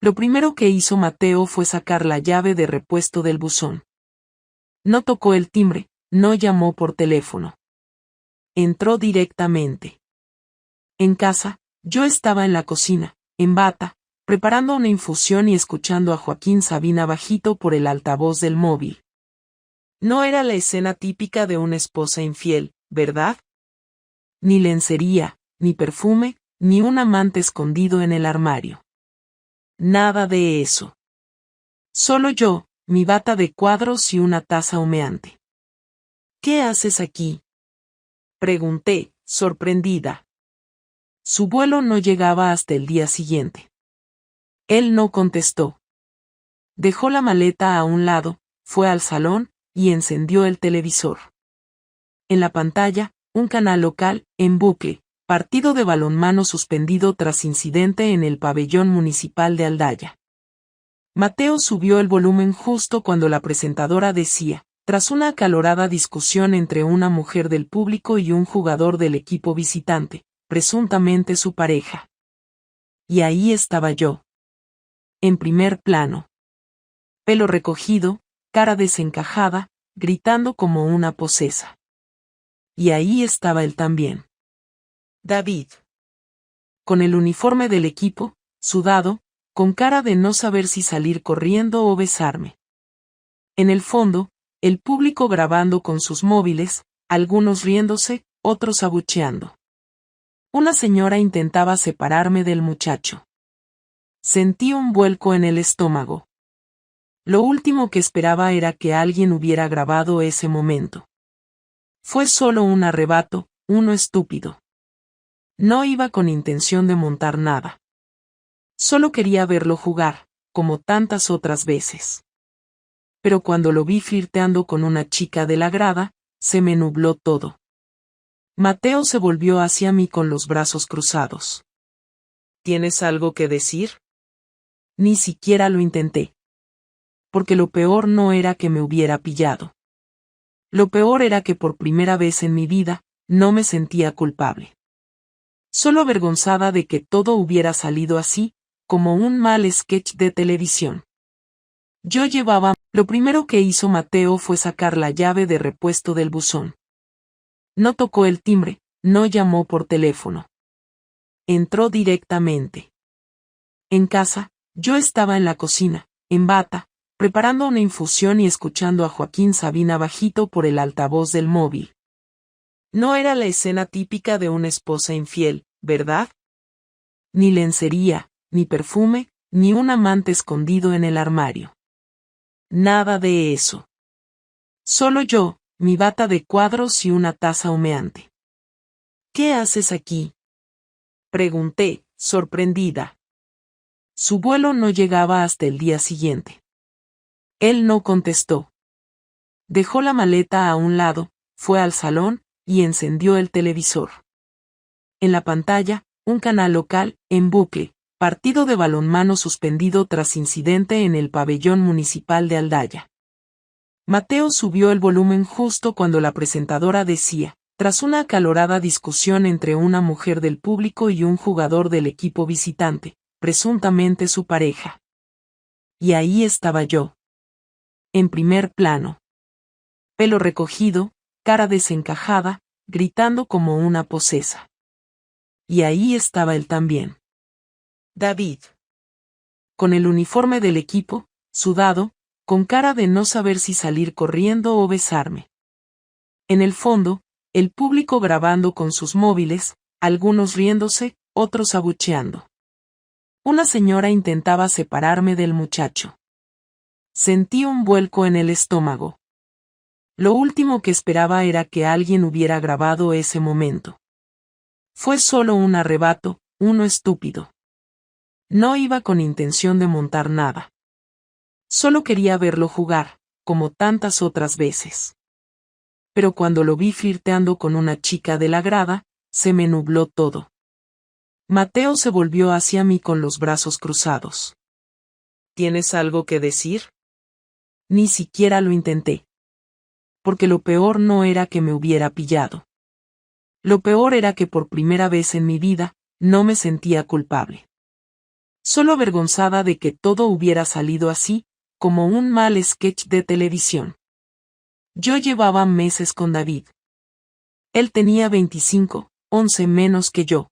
Lo primero que hizo Mateo fue sacar la llave de repuesto del buzón. No tocó el timbre, no llamó por teléfono. Entró directamente. En casa, yo estaba en la cocina, en bata, preparando una infusión y escuchando a Joaquín Sabina bajito por el altavoz del móvil. No era la escena típica de una esposa infiel, ¿verdad? Ni lencería, ni perfume, ni un amante escondido en el armario. Nada de eso. Solo yo, mi bata de cuadros y una taza humeante. ¿Qué haces aquí?, pregunté, sorprendida. Su vuelo no llegaba hasta el día siguiente. Él no contestó. Dejó la maleta a un lado, fue al salón, y encendió el televisor. En la pantalla, un canal local, en bucle, partido de balonmano suspendido tras incidente en el pabellón municipal de Aldaya. Mateo subió el volumen justo cuando la presentadora decía, tras una acalorada discusión entre una mujer del público y un jugador del equipo visitante, presuntamente su pareja. Y ahí estaba yo. En primer plano. Pelo recogido, cara desencajada, gritando como una posesa. Y ahí estaba él también. David. Con el uniforme del equipo, sudado, con cara de no saber si salir corriendo o besarme. En el fondo, el público grabando con sus móviles, algunos riéndose, otros abucheando. Una señora intentaba separarme del muchacho. Sentí un vuelco en el estómago. Lo último que esperaba era que alguien hubiera grabado ese momento. Fue solo un arrebato, uno estúpido. No iba con intención de montar nada. Solo quería verlo jugar, como tantas otras veces. Pero cuando lo vi flirteando con una chica de la grada, se me nubló todo. Mateo se volvió hacia mí con los brazos cruzados. ¿Tienes algo que decir? Ni siquiera lo intenté. Porque lo peor no era que me hubiera pillado. Lo peor era que por primera vez en mi vida, no me sentía culpable. Solo avergonzada de que todo hubiera salido así, como un mal sketch de televisión. Yo llevaba. Lo primero que hizo Mateo fue sacar la llave de repuesto del buzón. No tocó el timbre, no llamó por teléfono. Entró directamente. En casa, yo estaba en la cocina, en bata, preparando una infusión y escuchando a Joaquín Sabina bajito por el altavoz del móvil. No era la escena típica de una esposa infiel, ¿verdad? Ni lencería, ni perfume, ni un amante escondido en el armario. Nada de eso. Solo yo, mi bata de cuadros y una taza humeante. ¿Qué haces aquí?, pregunté, sorprendida. Su vuelo no llegaba hasta el día siguiente. Él no contestó. Dejó la maleta a un lado, fue al salón, y encendió el televisor. En la pantalla, un canal local, en bucle, partido de balonmano suspendido tras incidente en el pabellón municipal de Aldaya. Mateo subió el volumen justo cuando la presentadora decía, tras una acalorada discusión entre una mujer del público y un jugador del equipo visitante, presuntamente su pareja. Y ahí estaba yo. En primer plano. Pelo recogido, cara desencajada, gritando como una posesa. Y ahí estaba él también. David. Con el uniforme del equipo, sudado, con cara de no saber si salir corriendo o besarme. En el fondo, el público grabando con sus móviles, algunos riéndose, otros abucheando. Una señora intentaba separarme del muchacho. Sentí un vuelco en el estómago. Lo último que esperaba era que alguien hubiera grabado ese momento. Fue solo un arrebato, uno estúpido. No iba con intención de montar nada. Solo quería verlo jugar, como tantas otras veces. Pero cuando lo vi flirteando con una chica de la grada, se me nubló todo. Mateo se volvió hacia mí con los brazos cruzados. ¿Tienes algo que decir? Ni siquiera lo intenté. Porque lo peor no era que me hubiera pillado. Lo peor era que por primera vez en mi vida, no me sentía culpable. Solo avergonzada de que todo hubiera salido así, como un mal sketch de televisión. Yo llevaba meses con David. Él tenía 25, 11 menos que yo.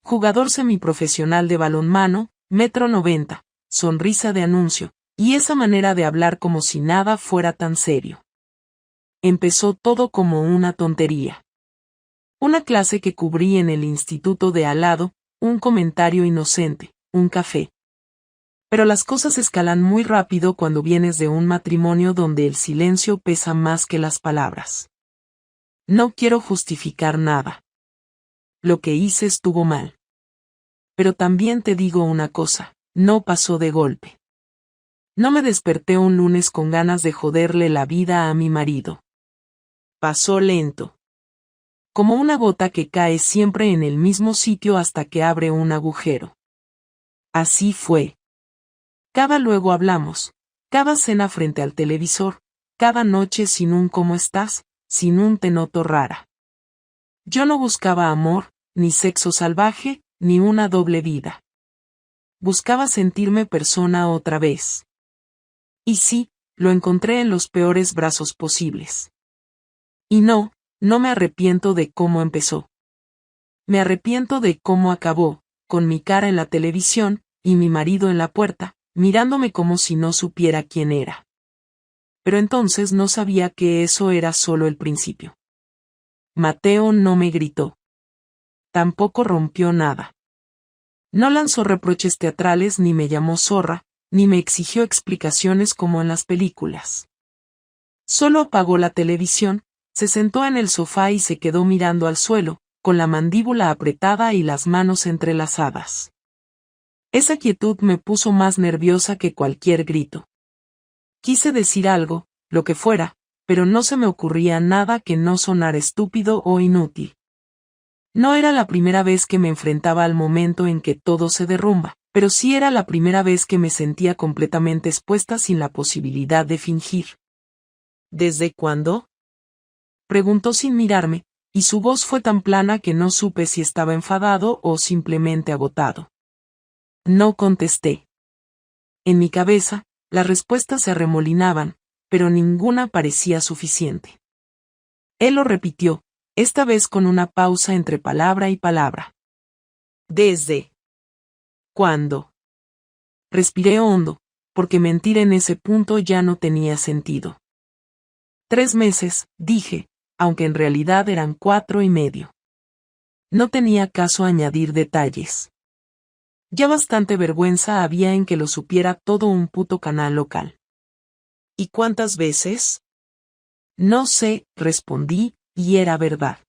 Jugador semiprofesional de balonmano, 1,90 m, sonrisa de anuncio, y esa manera de hablar como si nada fuera tan serio. Empezó todo como una tontería. Una clase que cubrí en el instituto de al lado, un comentario inocente, un café. Pero las cosas escalan muy rápido cuando vienes de un matrimonio donde el silencio pesa más que las palabras. No quiero justificar nada. Lo que hice estuvo mal. Pero también te digo una cosa, no pasó de golpe. No me desperté un lunes con ganas de joderle la vida a mi marido. Pasó lento. Como una gota que cae siempre en el mismo sitio hasta que abre un agujero. Así fue. Cada luego hablamos, cada cena frente al televisor, cada noche sin un ¿cómo estás?, sin un te noto rara. Yo no buscaba amor, ni sexo salvaje, ni una doble vida. Buscaba sentirme persona otra vez. Y sí, lo encontré en los peores brazos posibles. Y no me arrepiento de cómo empezó. Me arrepiento de cómo acabó, con mi cara en la televisión, y mi marido en la puerta, mirándome como si no supiera quién era. Pero entonces no sabía que eso era solo el principio. Mateo no me gritó. Tampoco rompió nada. No lanzó reproches teatrales ni me llamó zorra, ni me exigió explicaciones como en las películas. Solo apagó la televisión, se sentó en el sofá y se quedó mirando al suelo, con la mandíbula apretada y las manos entrelazadas. Esa quietud me puso más nerviosa que cualquier grito. Quise decir algo, lo que fuera, pero no se me ocurría nada que no sonara estúpido o inútil. No era la primera vez que me enfrentaba al momento en que todo se derrumba, pero sí era la primera vez que me sentía completamente expuesta sin la posibilidad de fingir. ¿Desde cuándo?, preguntó sin mirarme, y su voz fue tan plana que no supe si estaba enfadado o simplemente agotado. No contesté. En mi cabeza, las respuestas se arremolinaban, pero ninguna parecía suficiente. Él lo repitió, esta vez con una pausa entre palabra y palabra. ¿Desde cuándo? Respiré hondo, porque mentir en ese punto ya no tenía sentido. 3 meses, dije, aunque en realidad eran 4 y medio. No tenía caso añadir detalles. Ya bastante vergüenza había en que lo supiera todo un puto canal local. ¿Y cuántas veces? No sé, respondí, y era verdad.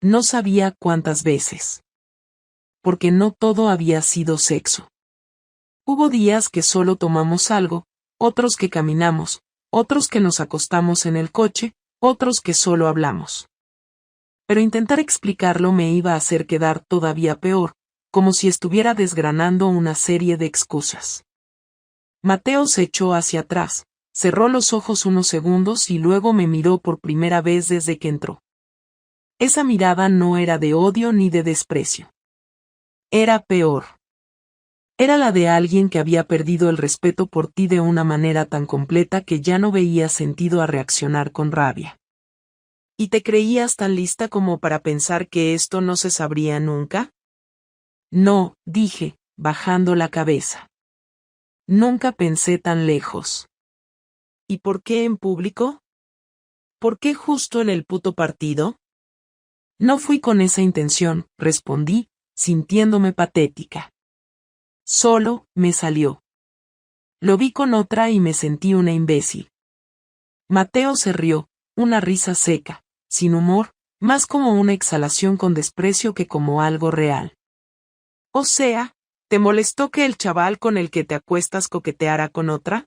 No sabía cuántas veces. Porque no todo había sido sexo. Hubo días que solo tomamos algo, otros que caminamos, otros que nos acostamos en el coche, otros que solo hablamos. Pero intentar explicarlo me iba a hacer quedar todavía peor, como si estuviera desgranando una serie de excusas. Mateo se echó hacia atrás, cerró los ojos unos segundos y luego me miró por primera vez desde que entró. Esa mirada no era de odio ni de desprecio. Era peor. Era la de alguien que había perdido el respeto por ti de una manera tan completa que ya no veía sentido a reaccionar con rabia. ¿Y te creías tan lista como para pensar que esto no se sabría nunca? No, dije, bajando la cabeza. Nunca pensé tan lejos. ¿Y por qué en público? ¿Por qué justo en el puto partido? No fui con esa intención, respondí, sintiéndome patética. Solo, me salió. Lo vi con otra y me sentí una imbécil. Mateo se rió, una risa seca, sin humor, más como una exhalación con desprecio que como algo real. O sea, ¿te molestó que el chaval con el que te acuestas coqueteara con otra?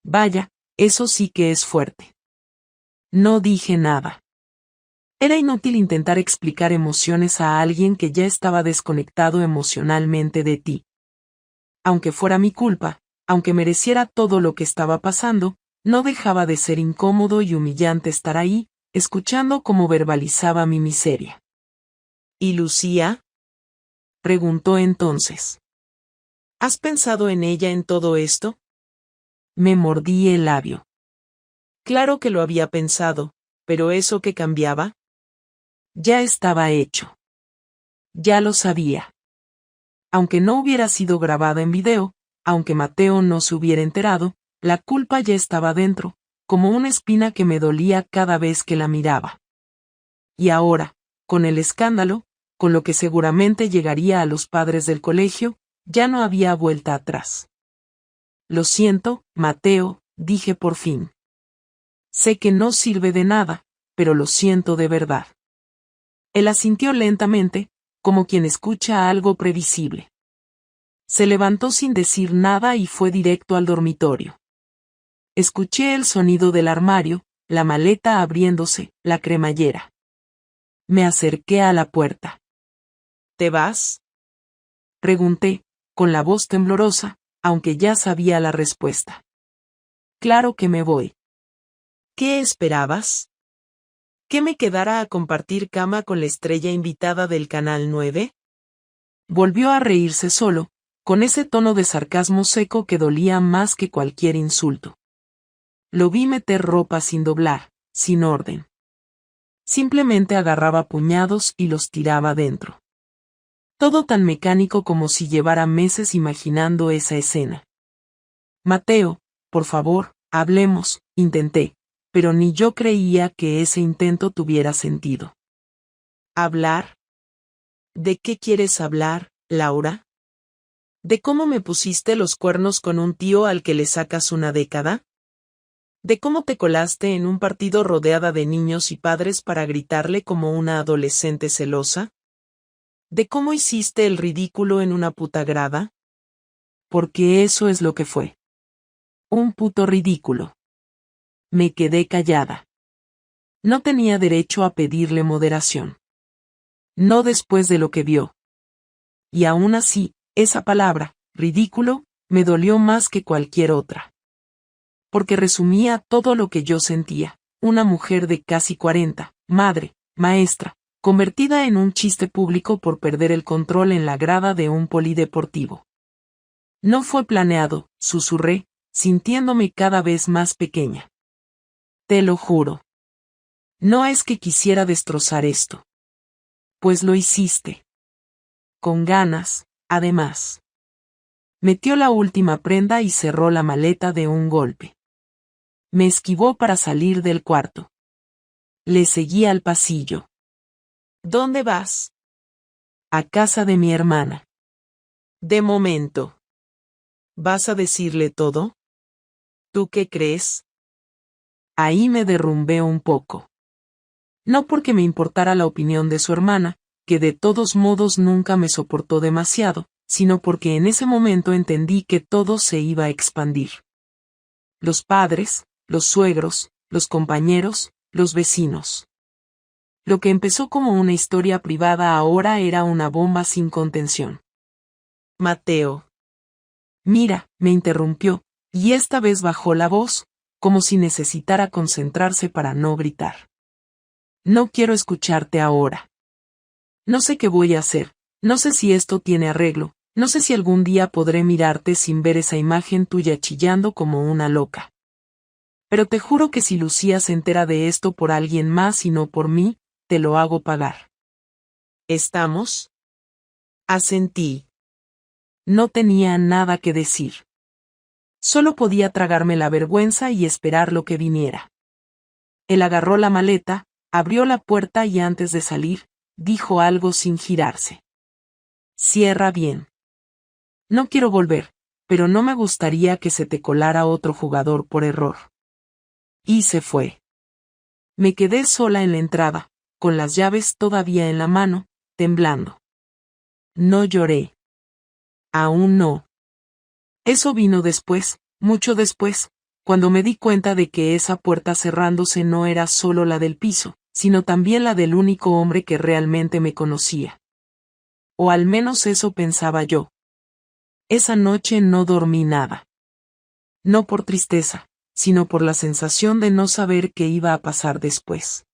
Vaya, eso sí que es fuerte. No dije nada. Era inútil intentar explicar emociones a alguien que ya estaba desconectado emocionalmente de ti. Aunque fuera mi culpa, aunque mereciera todo lo que estaba pasando, no dejaba de ser incómodo y humillante estar ahí, escuchando cómo verbalizaba mi miseria. ¿Y Lucía?, preguntó entonces. ¿Has pensado en ella en todo esto? Me mordí el labio. Claro que lo había pensado, pero ¿eso qué cambiaba? Ya estaba hecho. Ya lo sabía. Aunque no hubiera sido grabada en video, aunque Mateo no se hubiera enterado, la culpa ya estaba dentro, como una espina que me dolía cada vez que la miraba. Y ahora, con el escándalo, con lo que seguramente llegaría a los padres del colegio, ya no había vuelta atrás. Lo siento, Mateo, dije por fin. Sé que no sirve de nada, pero lo siento de verdad. Él asintió lentamente, como quien escucha algo previsible. Se levantó sin decir nada y fue directo al dormitorio. Escuché el sonido del armario, la maleta abriéndose, la cremallera. Me acerqué a la puerta. ¿Te vas? Pregunté, con la voz temblorosa, aunque ya sabía la respuesta. Claro que me voy. ¿Qué esperabas? ¿Que me quedara a compartir cama con la estrella invitada del Canal 9? Volvió a reírse solo, con ese tono de sarcasmo seco que dolía más que cualquier insulto. Lo vi meter ropa sin doblar, sin orden. Simplemente agarraba puñados y los tiraba dentro. Todo tan mecánico como si llevara meses imaginando esa escena. Mateo, por favor, hablemos, intenté, pero ni yo creía que ese intento tuviera sentido. ¿Hablar? ¿De qué quieres hablar, Laura? ¿De cómo me pusiste los cuernos con un tío al que le sacas una década? ¿De cómo te colaste en un partido rodeada de niños y padres para gritarle como una adolescente celosa? ¿De cómo hiciste el ridículo en una puta grada? Porque eso es lo que fue. Un puto ridículo. Me quedé callada. No tenía derecho a pedirle moderación. No después de lo que vio. Y aún así, esa palabra, ridículo, me dolió más que cualquier otra. Porque resumía todo lo que yo sentía, una mujer de casi 40, madre, maestra, convertida en un chiste público por perder el control en la grada de un polideportivo. No fue planeado, susurré, sintiéndome cada vez más pequeña. Te lo juro. No es que quisiera destrozar esto. Pues lo hiciste. Con ganas, además. Metió la última prenda y cerró la maleta de un golpe. Me esquivó para salir del cuarto. Le seguí al pasillo. ¿Dónde vas? A casa de mi hermana. De momento. ¿Vas a decirle todo? ¿Tú qué crees? Ahí me derrumbé un poco. No porque me importara la opinión de su hermana, que de todos modos nunca me soportó demasiado, sino porque en ese momento entendí que todo se iba a expandir. Los padres, los suegros, los compañeros, los vecinos. Lo que empezó como una historia privada ahora era una bomba sin contención. Mateo. Mira, me interrumpió, y esta vez bajó la voz, como si necesitara concentrarse para no gritar. No quiero escucharte ahora. No sé qué voy a hacer, no sé si esto tiene arreglo, no sé si algún día podré mirarte sin ver esa imagen tuya chillando como una loca. Pero te juro que si Lucía se entera de esto por alguien más y no por mí, te lo hago pagar. ¿Estamos? Asentí. No tenía nada que decir. Solo podía tragarme la vergüenza y esperar lo que viniera. Él agarró la maleta, abrió la puerta y antes de salir, dijo algo sin girarse. Cierra bien. No quiero volver, pero no me gustaría que se te colara otro jugador por error. Y se fue. Me quedé sola en la entrada, con las llaves todavía en la mano, temblando. No lloré. Aún no. Eso vino después, mucho después, cuando me di cuenta de que esa puerta cerrándose no era solo la del piso, sino también la del único hombre que realmente me conocía. O al menos eso pensaba yo. Esa noche no dormí nada. No por tristeza, sino por la sensación de no saber qué iba a pasar después.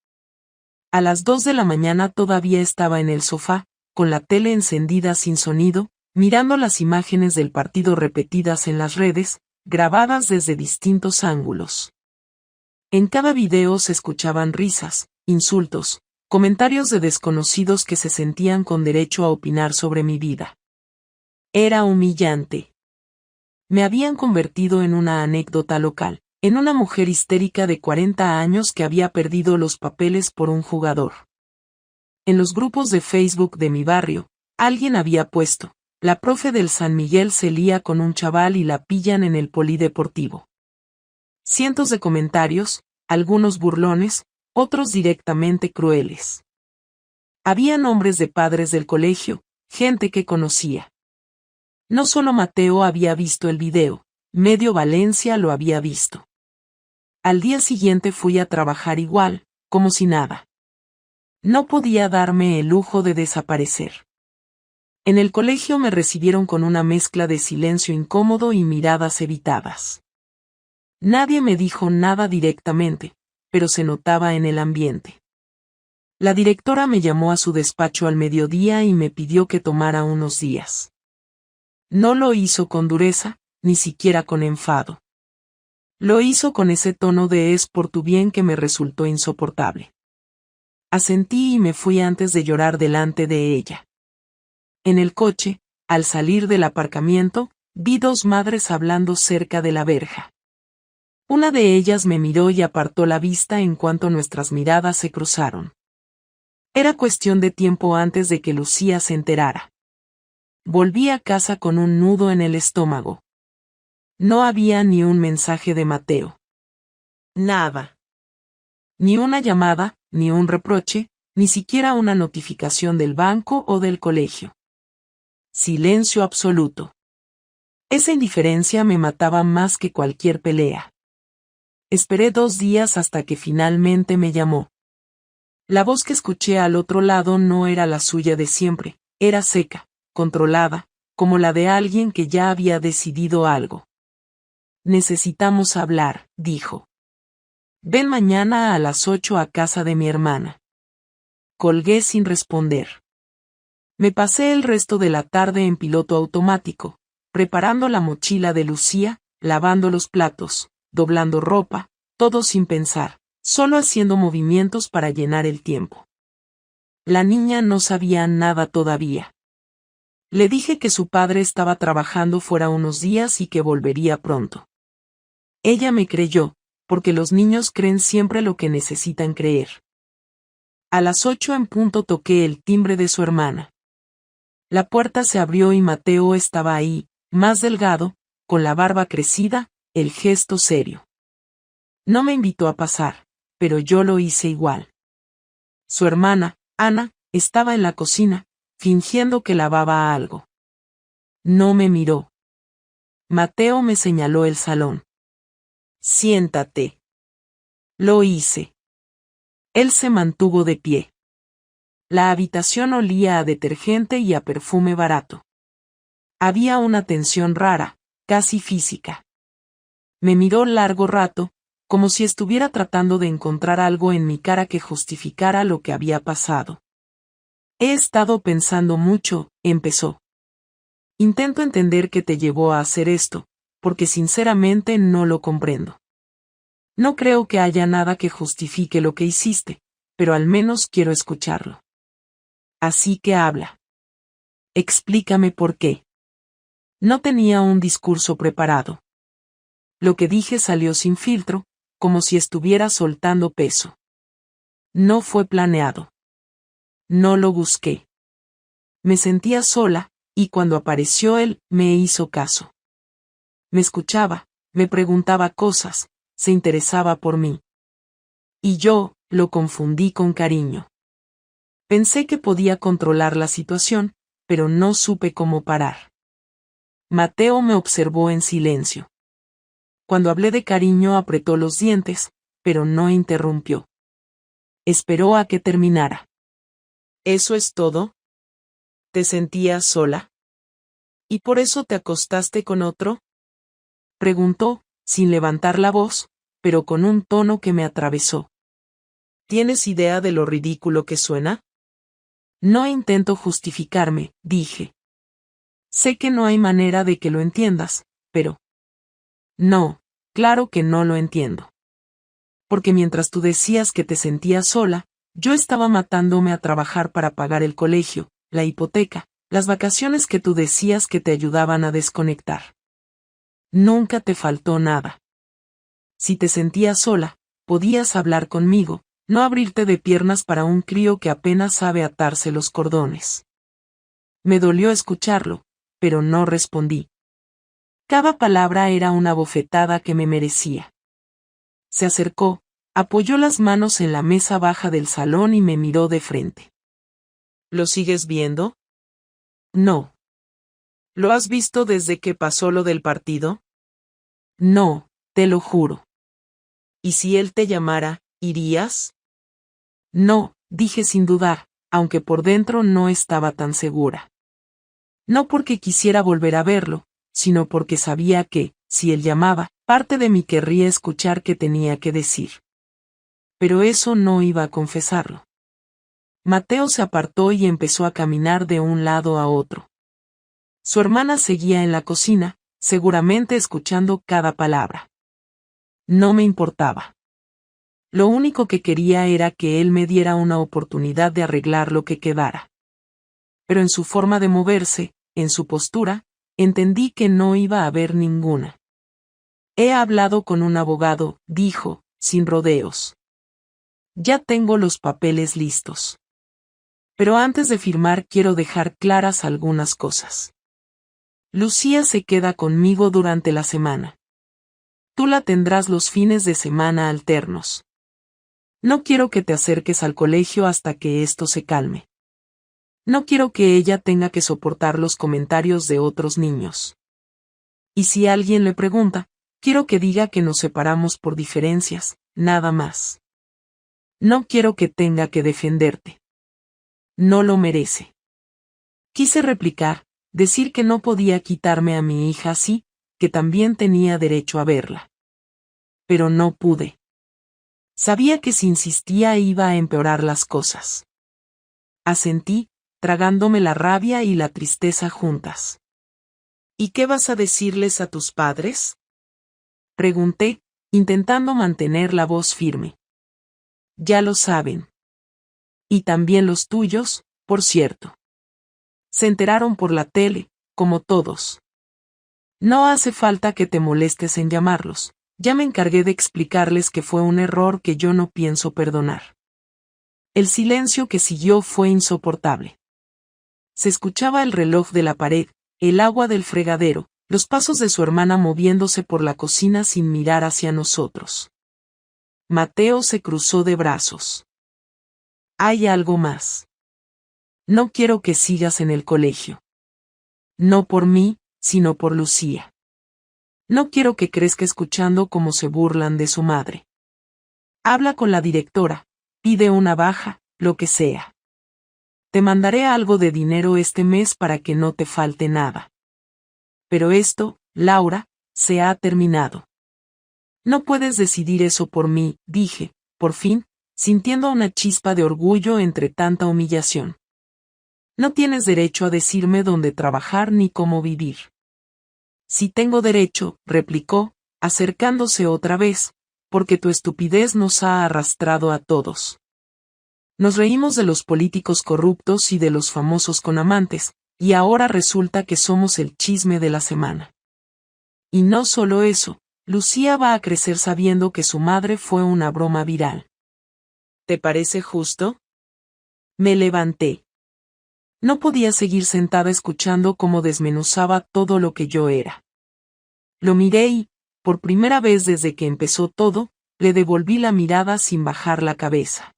A las 2 de la mañana todavía estaba en el sofá, con la tele encendida sin sonido, mirando las imágenes del partido repetidas en las redes, grabadas desde distintos ángulos. En cada video se escuchaban risas, insultos, comentarios de desconocidos que se sentían con derecho a opinar sobre mi vida. Era humillante. Me habían convertido en una anécdota local, en una mujer histérica de 40 años que había perdido los papeles por un jugador. En los grupos de Facebook de mi barrio, alguien había puesto: la profe del San Miguel se lía con un chaval y la pillan en el polideportivo. Cientos de comentarios, algunos burlones, otros directamente crueles. Había nombres de padres del colegio, gente que conocía. No solo Mateo había visto el video, medio Valencia lo había visto. Al día siguiente fui a trabajar igual, como si nada. No podía darme el lujo de desaparecer. En el colegio me recibieron con una mezcla de silencio incómodo y miradas evitadas. Nadie me dijo nada directamente, pero se notaba en el ambiente. La directora me llamó a su despacho al mediodía y me pidió que tomara unos días. No lo hizo con dureza, ni siquiera con enfado. Lo hizo con ese tono de "es por tu bien" que me resultó insoportable. Asentí y me fui antes de llorar delante de ella. En el coche, al salir del aparcamiento, vi dos madres hablando cerca de la verja. Una de ellas me miró y apartó la vista en cuanto nuestras miradas se cruzaron. Era cuestión de tiempo antes de que Lucía se enterara. Volví a casa con un nudo en el estómago. No había ni un mensaje de Mateo. Nada. Ni una llamada, ni un reproche, ni siquiera una notificación del banco o del colegio. Silencio absoluto. Esa indiferencia me mataba más que cualquier pelea. Esperé 2 días hasta que finalmente me llamó. La voz que escuché al otro lado no era la suya de siempre, era seca, controlada, como la de alguien que ya había decidido algo. Necesitamos hablar, dijo. Ven mañana a las 8 a casa de mi hermana. Colgué sin responder. Me pasé el resto de la tarde en piloto automático, preparando la mochila de Lucía, lavando los platos, doblando ropa, todo sin pensar, solo haciendo movimientos para llenar el tiempo. La niña no sabía nada todavía. Le dije que su padre estaba trabajando fuera unos días y que volvería pronto. Ella me creyó, porque los niños creen siempre lo que necesitan creer. A las 8 en punto toqué el timbre de su hermana. La puerta se abrió y Mateo estaba ahí, más delgado, con la barba crecida, el gesto serio. No me invitó a pasar, pero yo lo hice igual. Su hermana, Ana, estaba en la cocina, fingiendo que lavaba algo. No me miró. Mateo me señaló el salón. Siéntate. Lo hice. Él se mantuvo de pie. La habitación olía a detergente y a perfume barato. Había una tensión rara, casi física. Me miró largo rato, como si estuviera tratando de encontrar algo en mi cara que justificara lo que había pasado. He estado pensando mucho, empezó. Intento entender qué te llevó a hacer esto, porque sinceramente no lo comprendo. No creo que haya nada que justifique lo que hiciste, pero al menos quiero escucharlo. Así que habla. Explícame por qué. No tenía un discurso preparado. Lo que dije salió sin filtro, como si estuviera soltando peso. No fue planeado. No lo busqué. Me sentía sola, y cuando apareció él, me hizo caso. Me escuchaba, me preguntaba cosas, se interesaba por mí. Y yo, lo confundí con cariño. Pensé que podía controlar la situación, pero no supe cómo parar. Mateo me observó en silencio. Cuando hablé de cariño apretó los dientes, pero no interrumpió. Esperó a que terminara. ¿Eso es todo? ¿Te sentías sola? ¿Y por eso te acostaste con otro? Preguntó, sin levantar la voz, pero con un tono que me atravesó. ¿Tienes idea de lo ridículo que suena? No intento justificarme, dije. Sé que no hay manera de que lo entiendas, pero... No, claro que no lo entiendo. Porque mientras tú decías que te sentías sola, yo estaba matándome a trabajar para pagar el colegio, la hipoteca, las vacaciones que tú decías que te ayudaban a desconectar. Nunca te faltó nada. Si te sentías sola, podías hablar conmigo, no abrirte de piernas para un crío que apenas sabe atarse los cordones. Me dolió escucharlo, pero no respondí. Cada palabra era una bofetada que me merecía. Se acercó, apoyó las manos en la mesa baja del salón y me miró de frente. ¿Lo sigues viendo? No. ¿Lo has visto desde que pasó lo del partido? No, te lo juro. ¿Y si él te llamara, irías? No, dije sin dudar, aunque por dentro no estaba tan segura. No porque quisiera volver a verlo, sino porque sabía que, si él llamaba, parte de mí querría escuchar qué tenía que decir. Pero eso no iba a confesarlo. Mateo se apartó y empezó a caminar de un lado a otro. Su hermana seguía en la cocina, seguramente escuchando cada palabra. No me importaba. Lo único que quería era que él me diera una oportunidad de arreglar lo que quedara. Pero en su forma de moverse, en su postura, entendí que no iba a haber ninguna. He hablado con un abogado, dijo, sin rodeos. Ya tengo los papeles listos. Pero antes de firmar quiero dejar claras algunas cosas. Lucía se queda conmigo durante la semana. Tú la tendrás los fines de semana alternos. No quiero que te acerques al colegio hasta que esto se calme. No quiero que ella tenga que soportar los comentarios de otros niños. Y si alguien le pregunta, quiero que diga que nos separamos por diferencias, nada más. No quiero que tenga que defenderte. No lo merece. Quise replicar, decir que no podía quitarme a mi hija así, que también tenía derecho a verla. Pero no pude. Sabía que si insistía iba a empeorar las cosas. Asentí, tragándome la rabia y la tristeza juntas. ¿Y qué vas a decirles a tus padres? Pregunté, intentando mantener la voz firme. Ya lo saben. Y también los tuyos, por cierto. Se enteraron por la tele, como todos. No hace falta que te molestes en llamarlos, ya me encargué de explicarles que fue un error que yo no pienso perdonar. El silencio que siguió fue insoportable. Se escuchaba el reloj de la pared, el agua del fregadero, los pasos de su hermana moviéndose por la cocina sin mirar hacia nosotros. Mateo se cruzó de brazos. Hay algo más. No quiero que sigas en el colegio. No por mí, sino por Lucía. No quiero que crezca escuchando cómo se burlan de su madre. Habla con la directora, pide una baja, lo que sea. Te mandaré algo de dinero este mes para que no te falte nada. Pero esto, Laura, se ha terminado. No puedes decidir eso por mí, dije, por fin, sintiendo una chispa de orgullo entre tanta humillación. No tienes derecho a decirme dónde trabajar ni cómo vivir. Sí tengo derecho, replicó, acercándose otra vez, porque tu estupidez nos ha arrastrado a todos. Nos reímos de los políticos corruptos y de los famosos con amantes, y ahora resulta que somos el chisme de la semana. Y no solo eso, Lucía va a crecer sabiendo que su madre fue una broma viral. ¿Te parece justo? Me levanté. No podía seguir sentada escuchando cómo desmenuzaba todo lo que yo era. Lo miré y, por primera vez desde que empezó todo, le devolví la mirada sin bajar la cabeza.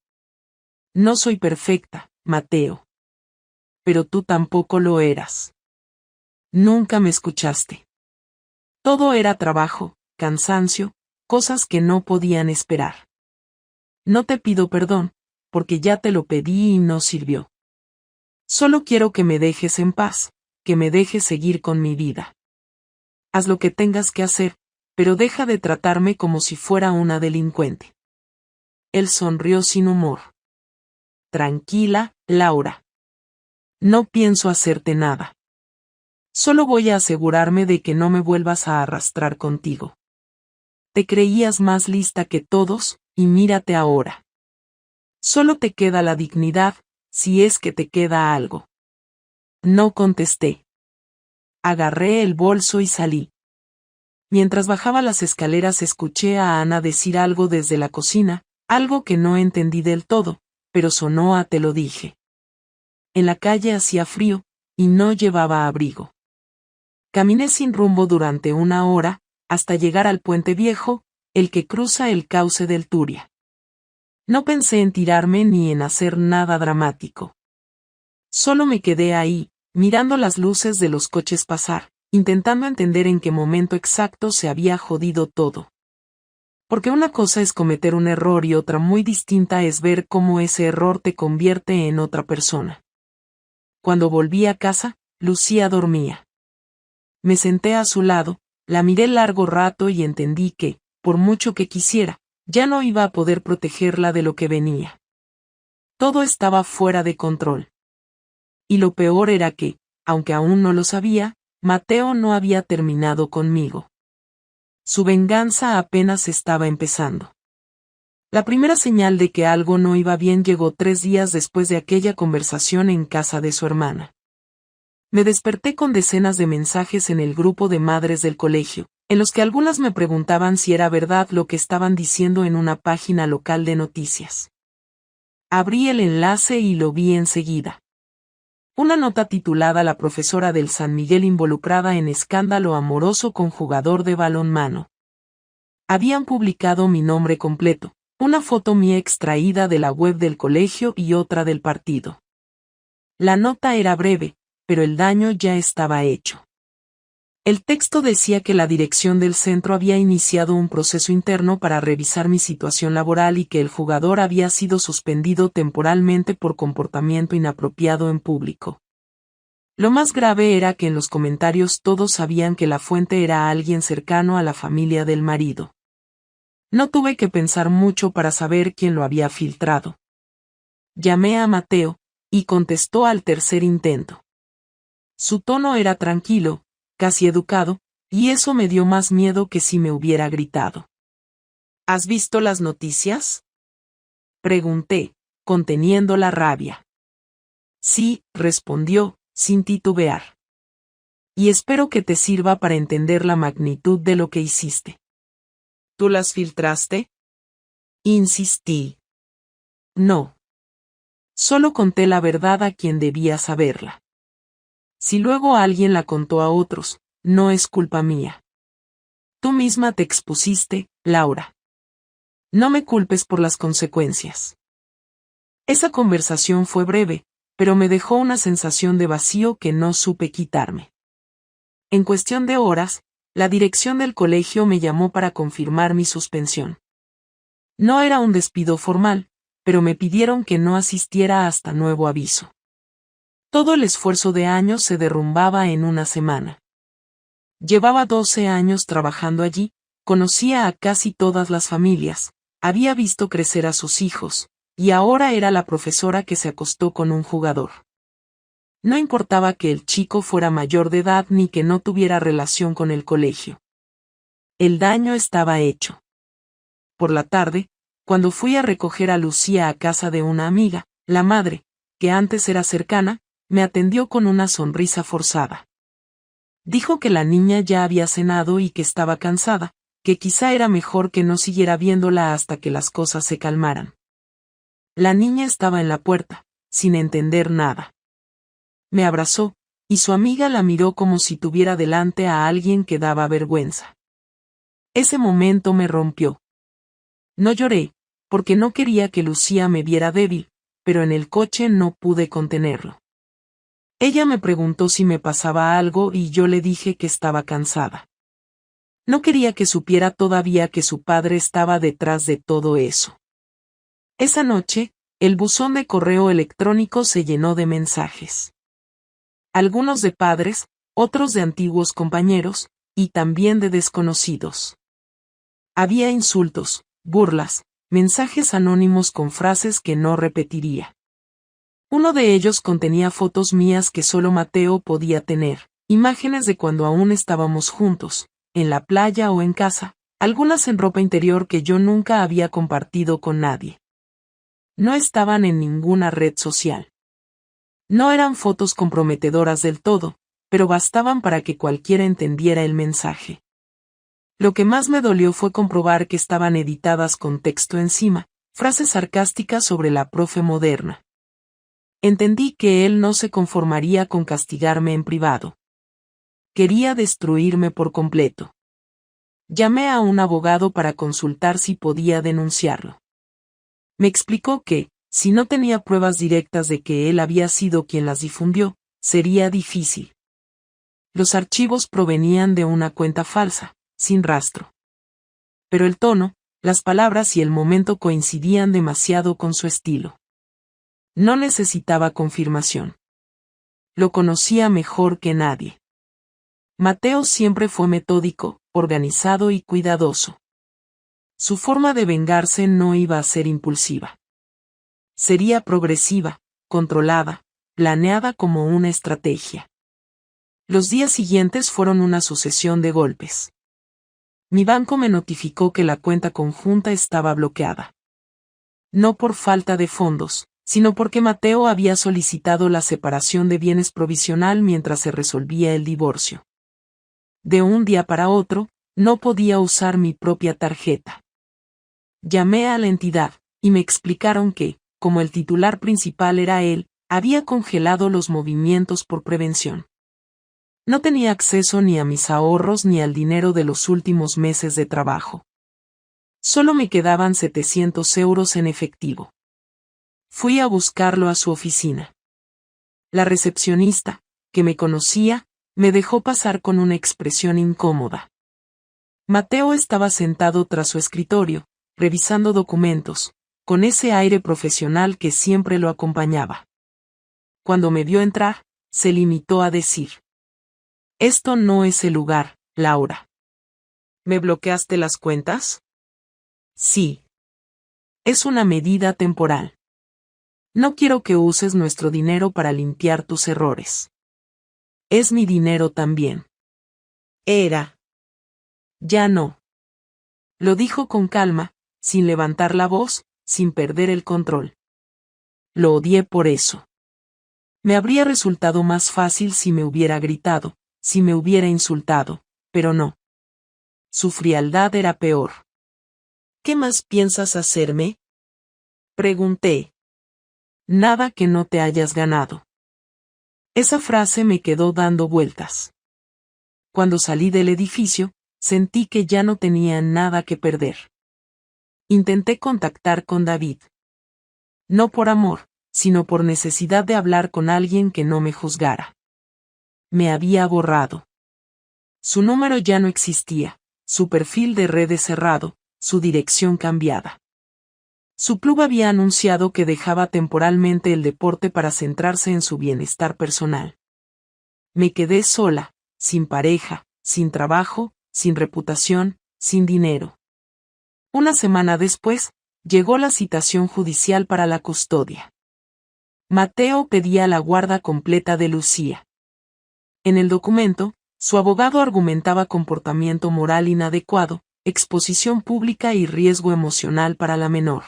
No soy perfecta, Mateo. Pero tú tampoco lo eras. Nunca me escuchaste. Todo era trabajo, cansancio, cosas que no podían esperar. No te pido perdón, porque ya te lo pedí y no sirvió. Solo quiero que me dejes en paz, que me dejes seguir con mi vida. Haz lo que tengas que hacer, pero deja de tratarme como si fuera una delincuente. Él sonrió sin humor. Tranquila, Laura. No pienso hacerte nada. Solo voy a asegurarme de que no me vuelvas a arrastrar contigo. Te creías más lista que todos, y mírate ahora. Solo te queda la dignidad, si es que te queda algo. No contesté. Agarré el bolso y salí. Mientras bajaba las escaleras escuché a Ana decir algo desde la cocina, algo que no entendí del todo, pero sonó a te lo dije. En la calle hacía frío, y no llevaba abrigo. Caminé sin rumbo durante 1 hora, hasta llegar al puente viejo, el que cruza el cauce del Turia. No pensé en tirarme ni en hacer nada dramático. Solo me quedé ahí, mirando las luces de los coches pasar, intentando entender en qué momento exacto se había jodido todo. Porque una cosa es cometer un error y otra muy distinta es ver cómo ese error te convierte en otra persona. Cuando volví a casa, Lucía dormía. Me senté a su lado, la miré largo rato y entendí que, por mucho que quisiera, ya no iba a poder protegerla de lo que venía. Todo estaba fuera de control. Y lo peor era que, aunque aún no lo sabía, Mateo no había terminado conmigo. Su venganza apenas estaba empezando. La primera señal de que algo no iba bien llegó 3 días después de aquella conversación en casa de su hermana. Me desperté con decenas de mensajes en el grupo de madres del colegio, en los que algunas me preguntaban si era verdad lo que estaban diciendo en una página local de noticias. Abrí el enlace y lo vi enseguida. Una nota titulada La profesora del San Miguel involucrada en escándalo amoroso con jugador de balonmano. Habían publicado mi nombre completo, una foto mía extraída de la web del colegio y otra del partido. La nota era breve, pero el daño ya estaba hecho. El texto decía que la dirección del centro había iniciado un proceso interno para revisar mi situación laboral y que el jugador había sido suspendido temporalmente por comportamiento inapropiado en público. Lo más grave era que en los comentarios todos sabían que la fuente era alguien cercano a la familia del marido. No tuve que pensar mucho para saber quién lo había filtrado. Llamé a Mateo, y contestó al tercer intento. Su tono era tranquilo, casi educado, y eso me dio más miedo que si me hubiera gritado. ¿Has visto las noticias?, pregunté, conteniendo la rabia. Sí, respondió, sin titubear. Y espero que te sirva para entender la magnitud de lo que hiciste. ¿Tú las filtraste?, insistí. No. Solo conté la verdad a quien debía saberla. Si luego alguien la contó a otros, no es culpa mía. Tú misma te expusiste, Laura. No me culpes por las consecuencias. Esa conversación fue breve, pero me dejó una sensación de vacío que no supe quitarme. En cuestión de horas, la dirección del colegio me llamó para confirmar mi suspensión. No era un despido formal, pero me pidieron que no asistiera hasta nuevo aviso. Todo el esfuerzo de años se derrumbaba en una semana. Llevaba 12 años trabajando allí, conocía a casi todas las familias, había visto crecer a sus hijos, y ahora era la profesora que se acostó con un jugador. No importaba que el chico fuera mayor de edad ni que no tuviera relación con el colegio. El daño estaba hecho. Por la tarde, cuando fui a recoger a Lucía a casa de una amiga, la madre, que antes era cercana, me atendió con una sonrisa forzada. Dijo que la niña ya había cenado y que estaba cansada, que quizá era mejor que no siguiera viéndola hasta que las cosas se calmaran. La niña estaba en la puerta, sin entender nada. Me abrazó, y su amiga la miró como si tuviera delante a alguien que daba vergüenza. Ese momento me rompió. No lloré, porque no quería que Lucía me viera débil, pero en el coche no pude contenerlo. Ella me preguntó si me pasaba algo y yo le dije que estaba cansada. No quería que supiera todavía que su padre estaba detrás de todo eso. Esa noche, el buzón de correo electrónico se llenó de mensajes. Algunos de padres, otros de antiguos compañeros, y también de desconocidos. Había insultos, burlas, mensajes anónimos con frases que no repetiría. Uno de ellos contenía fotos mías que solo Mateo podía tener, Imágenes de cuando aún estábamos juntos, en la playa o en casa, algunas en ropa interior que yo nunca había compartido con nadie. No estaban en ninguna red social. No eran fotos comprometedoras del todo, pero bastaban para que cualquiera entendiera el mensaje. Lo que más me dolió fue comprobar que estaban editadas con texto encima, frases sarcásticas sobre la profe moderna. Entendí que él no se conformaría con castigarme en privado. Quería destruirme por completo. Llamé a un abogado para consultar si podía denunciarlo. Me explicó que, si no tenía pruebas directas de que él había sido quien las difundió, sería difícil. Los archivos provenían de una cuenta falsa, sin rastro. Pero el tono, las palabras y el momento coincidían demasiado con su estilo. No necesitaba confirmación. Lo conocía mejor que nadie. Mateo siempre fue metódico, organizado y cuidadoso. Su forma de vengarse no iba a ser impulsiva. Sería progresiva, controlada, planeada como una estrategia. Los días siguientes fueron una sucesión de golpes. Mi banco me notificó que la cuenta conjunta estaba bloqueada. No por falta de fondos, sino porque Mateo había solicitado la separación de bienes provisional mientras se resolvía el divorcio. De un día para otro, no podía usar mi propia tarjeta. Llamé a la entidad, y me explicaron que, como el titular principal era él, había congelado los movimientos por prevención. No tenía acceso ni a mis ahorros ni al dinero de los últimos meses de trabajo. Solo me quedaban 700 euros en efectivo. Fui a buscarlo a su oficina. La recepcionista, que me conocía, me dejó pasar con una expresión incómoda. Mateo estaba sentado tras su escritorio, revisando documentos, con ese aire profesional que siempre lo acompañaba. Cuando me vio entrar, se limitó a decir: «Esto no es el lugar, Laura». ¿Me bloqueaste las cuentas? Sí. Es una medida temporal. No quiero que uses nuestro dinero para limpiar tus errores. Es mi dinero también. Era. Ya no. Lo dijo con calma, sin levantar la voz, sin perder el control. Lo odié por eso. Me habría resultado más fácil si me hubiera gritado, si me hubiera insultado, pero no. Su frialdad era peor. ¿Qué más piensas hacerme?, pregunté. Nada que no te hayas ganado. Esa frase me quedó dando vueltas. Cuando salí del edificio, sentí que ya no tenía nada que perder. Intenté contactar con David. No por amor, sino por necesidad de hablar con alguien que no me juzgara. Me había borrado. Su número ya no existía, su perfil de redes cerrado, su dirección cambiada. Su club había anunciado que dejaba temporalmente el deporte para centrarse en su bienestar personal. Me quedé sola, sin pareja, sin trabajo, sin reputación, sin dinero. Una semana después, llegó la citación judicial para la custodia. Mateo pedía la guarda completa de Lucía. En el documento, su abogado argumentaba comportamiento moral inadecuado, exposición pública y riesgo emocional para la menor.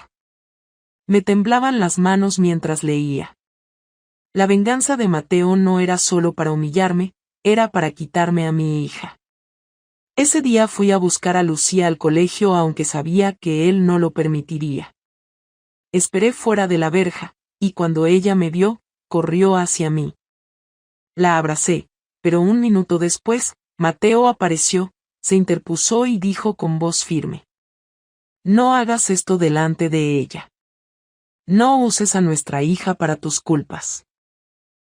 Me temblaban las manos mientras leía. La venganza de Mateo no era solo para humillarme, era para quitarme a mi hija. Ese día fui a buscar a Lucía al colegio aunque sabía que él no lo permitiría. Esperé fuera de la verja, y cuando ella me vio, corrió hacia mí. La abracé, pero un minuto después, Mateo apareció, se interpuso y dijo con voz firme: «No hagas esto delante de ella. No uses a nuestra hija para tus culpas».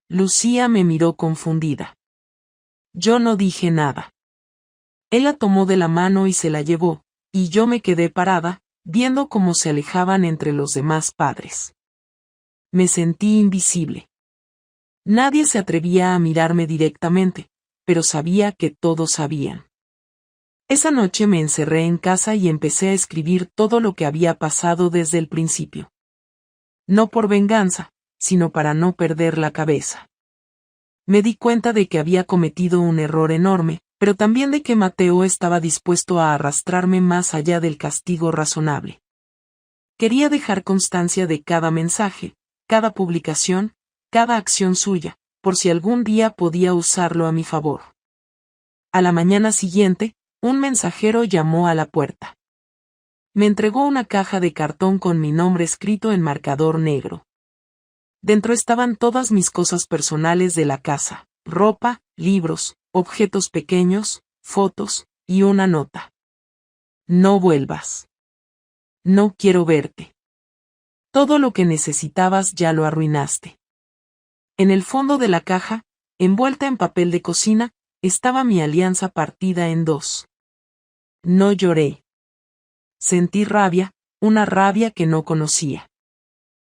Lucía me miró confundida. Yo no dije nada. Él la tomó de la mano y se la llevó, y yo me quedé parada, viendo cómo se alejaban entre los demás padres. Me sentí invisible. Nadie se atrevía a mirarme directamente, pero sabía que todos sabían. Esa noche me encerré en casa y empecé a escribir todo lo que había pasado desde el principio. No por venganza, sino para no perder la cabeza. Me di cuenta de que había cometido un error enorme, pero también de que Mateo estaba dispuesto a arrastrarme más allá del castigo razonable. Quería dejar constancia de cada mensaje, cada publicación, cada acción suya, por si algún día podía usarlo a mi favor. A la mañana siguiente, un mensajero llamó a la puerta. Me entregó una caja de cartón con mi nombre escrito en marcador negro. Dentro estaban todas mis cosas personales de la casa, ropa, libros, objetos pequeños, fotos, y una nota. No vuelvas. No quiero verte. Todo lo que necesitabas ya lo arruinaste. En el fondo de la caja, envuelta en papel de cocina, estaba mi alianza partida en dos. No lloré. Sentí rabia, una rabia que no conocía.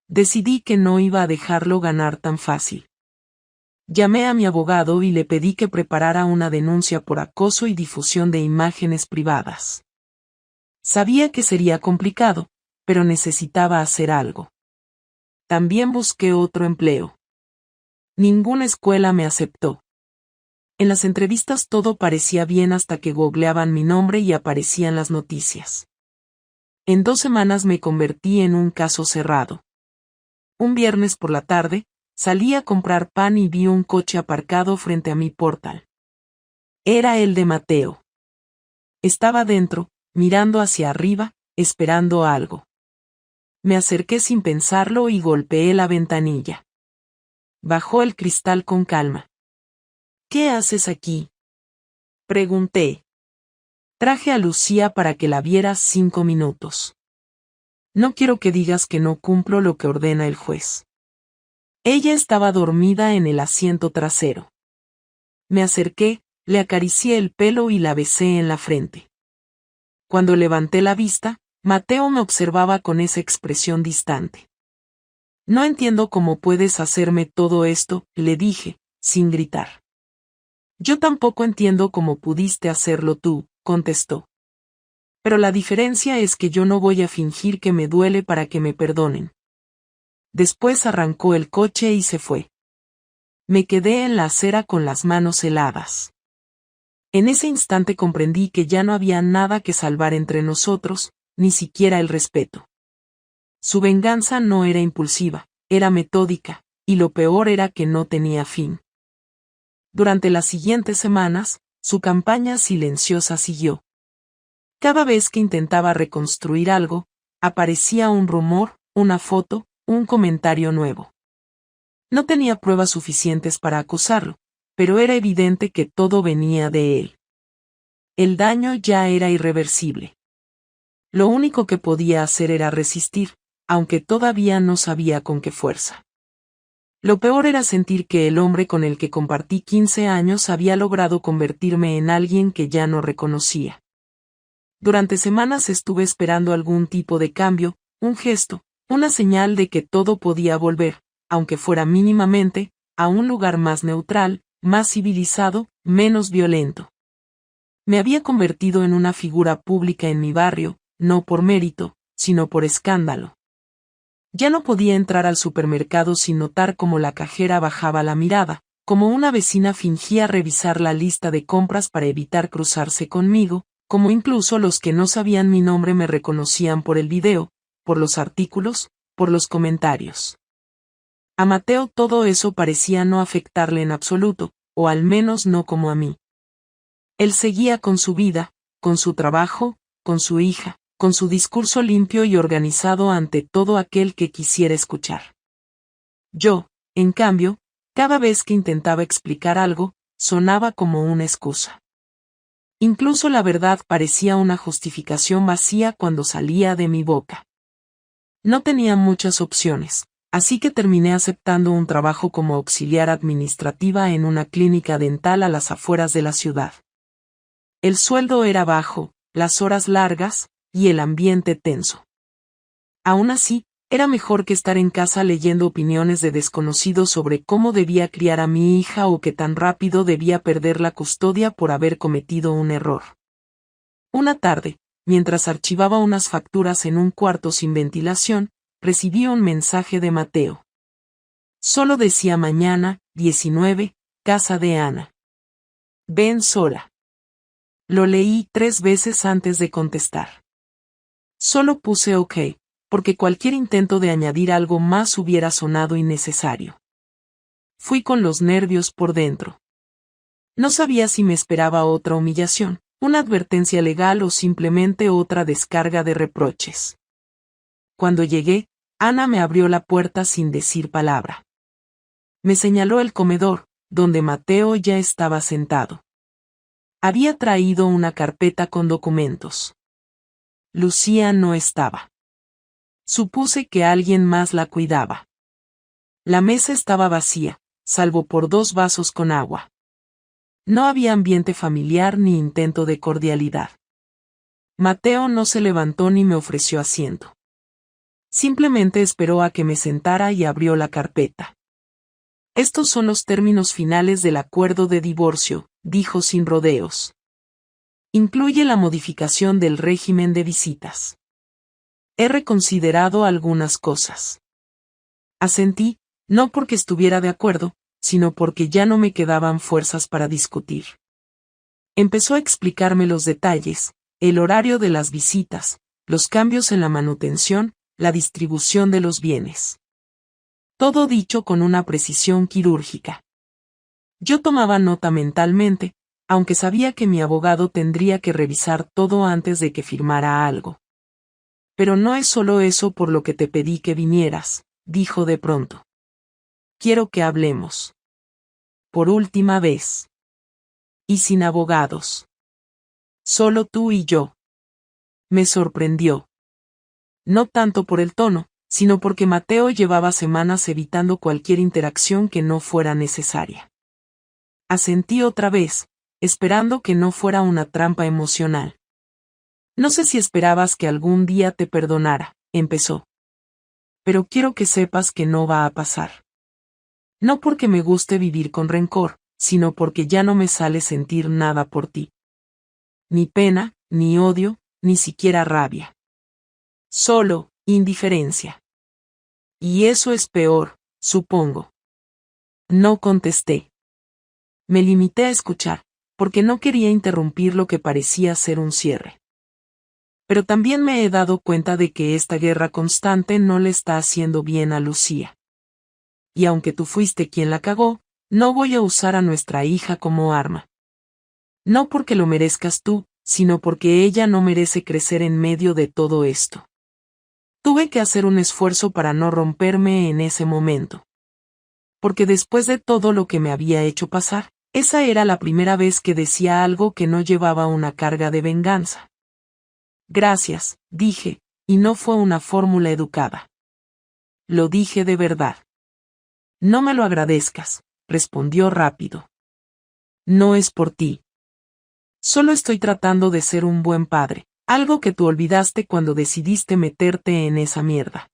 Decidí que no iba a dejarlo ganar tan fácil. Llamé a mi abogado y le pedí que preparara una denuncia por acoso y difusión de imágenes privadas. Sabía que sería complicado, pero necesitaba hacer algo. También busqué otro empleo. Ninguna escuela me aceptó. En las entrevistas todo parecía bien hasta que googleaban mi nombre y aparecían las noticias. En 2 semanas me convertí en un caso cerrado. Un viernes por la tarde, salí a comprar pan y vi un coche aparcado frente a mi portal. Era el de Mateo. Estaba dentro, mirando hacia arriba, esperando algo. Me acerqué sin pensarlo y golpeé la ventanilla. Bajó el cristal con calma. ¿Qué haces aquí?, pregunté. Traje a Lucía para que la vieras 5 minutos. No quiero que digas que no cumplo lo que ordena el juez. Ella estaba dormida en el asiento trasero. Me acerqué, le acaricié el pelo y la besé en la frente. Cuando levanté la vista, Mateo me observaba con esa expresión distante. No entiendo cómo puedes hacerme todo esto, le dije, sin gritar. Yo tampoco entiendo cómo pudiste hacerlo tú, contestó. Pero la diferencia es que yo no voy a fingir que me duele para que me perdonen. Después arrancó el coche y se fue. Me quedé en la acera con las manos heladas. En ese instante comprendí que ya no había nada que salvar entre nosotros, ni siquiera el respeto. Su venganza no era impulsiva, era metódica, y lo peor era que no tenía fin. Durante las siguientes semanas, su campaña silenciosa siguió. Cada vez que intentaba reconstruir algo, aparecía un rumor, una foto, un comentario nuevo. No tenía pruebas suficientes para acusarlo, pero era evidente que todo venía de él. El daño ya era irreversible. Lo único que podía hacer era resistir, aunque todavía no sabía con qué fuerza. Lo peor era sentir que el hombre con el que compartí 15 años había logrado convertirme en alguien que ya no reconocía. Durante semanas estuve esperando algún tipo de cambio, un gesto, una señal de que todo podía volver, aunque fuera mínimamente, a un lugar más neutral, más civilizado, menos violento. Me había convertido en una figura pública en mi barrio, no por mérito, sino por escándalo. Ya no podía entrar al supermercado sin notar cómo la cajera bajaba la mirada, como una vecina fingía revisar la lista de compras para evitar cruzarse conmigo, como incluso los que no sabían mi nombre me reconocían por el video, por los artículos, por los comentarios. A Mateo todo eso parecía no afectarle en absoluto, o al menos no como a mí. Él seguía con su vida, con su trabajo, con su hija, con su discurso limpio y organizado ante todo aquel que quisiera escuchar. Yo, en cambio, cada vez que intentaba explicar algo, sonaba como una excusa. Incluso la verdad parecía una justificación vacía cuando salía de mi boca. No tenía muchas opciones, así que terminé aceptando un trabajo como auxiliar administrativa en una clínica dental a las afueras de la ciudad. El sueldo era bajo, las horas largas, y el ambiente tenso. Aún así, era mejor que estar en casa leyendo opiniones de desconocidos sobre cómo debía criar a mi hija o que tan rápido debía perder la custodia por haber cometido un error. Una tarde, mientras archivaba unas facturas en un cuarto sin ventilación, recibí un mensaje de Mateo. Solo decía mañana, 19, casa de Ana. Ven sola. Lo leí 3 veces antes de contestar. Solo puse OK, porque cualquier intento de añadir algo más hubiera sonado innecesario. Fui con los nervios por dentro. No sabía si me esperaba otra humillación, una advertencia legal o simplemente otra descarga de reproches. Cuando llegué, Ana me abrió la puerta sin decir palabra. Me señaló el comedor, donde Mateo ya estaba sentado. Había traído una carpeta con documentos. Lucía no estaba. Supuse que alguien más la cuidaba. La mesa estaba vacía, salvo por 2 vasos con agua. No había ambiente familiar ni intento de cordialidad. Mateo no se levantó ni me ofreció asiento. Simplemente esperó a que me sentara y abrió la carpeta. Estos son los términos finales del acuerdo de divorcio, dijo sin rodeos. Incluye la modificación del régimen de visitas. He reconsiderado algunas cosas. Asentí, no porque estuviera de acuerdo, sino porque ya no me quedaban fuerzas para discutir. Empezó a explicarme los detalles, el horario de las visitas, los cambios en la manutención, la distribución de los bienes. Todo dicho con una precisión quirúrgica. Yo tomaba nota mentalmente, aunque sabía que mi abogado tendría que revisar todo antes de que firmara algo. Pero no es solo eso por lo que te pedí que vinieras, dijo de pronto. Quiero que hablemos. Por última vez. Y sin abogados. Solo tú y yo. Me sorprendió. No tanto por el tono, sino porque Mateo llevaba semanas evitando cualquier interacción que no fuera necesaria. Asentí otra vez, esperando que no fuera una trampa emocional. No sé si esperabas que algún día te perdonara, empezó. Pero quiero que sepas que no va a pasar. No porque me guste vivir con rencor, sino porque ya no me sale sentir nada por ti. Ni pena, ni odio, ni siquiera rabia. Solo, indiferencia. Y eso es peor, supongo. No contesté. Me limité a escuchar, porque no quería interrumpir lo que parecía ser un cierre. Pero también me he dado cuenta de que esta guerra constante no le está haciendo bien a Lucía. Y aunque tú fuiste quien la cagó, no voy a usar a nuestra hija como arma. No porque lo merezcas tú, sino porque ella no merece crecer en medio de todo esto. Tuve que hacer un esfuerzo para no romperme en ese momento. Porque después de todo lo que me había hecho pasar, esa era la primera vez que decía algo que no llevaba una carga de venganza. Gracias, dije, y no fue una fórmula educada. Lo dije de verdad. No me lo agradezcas, respondió rápido. No es por ti. Solo estoy tratando de ser un buen padre, algo que tú olvidaste cuando decidiste meterte en esa mierda.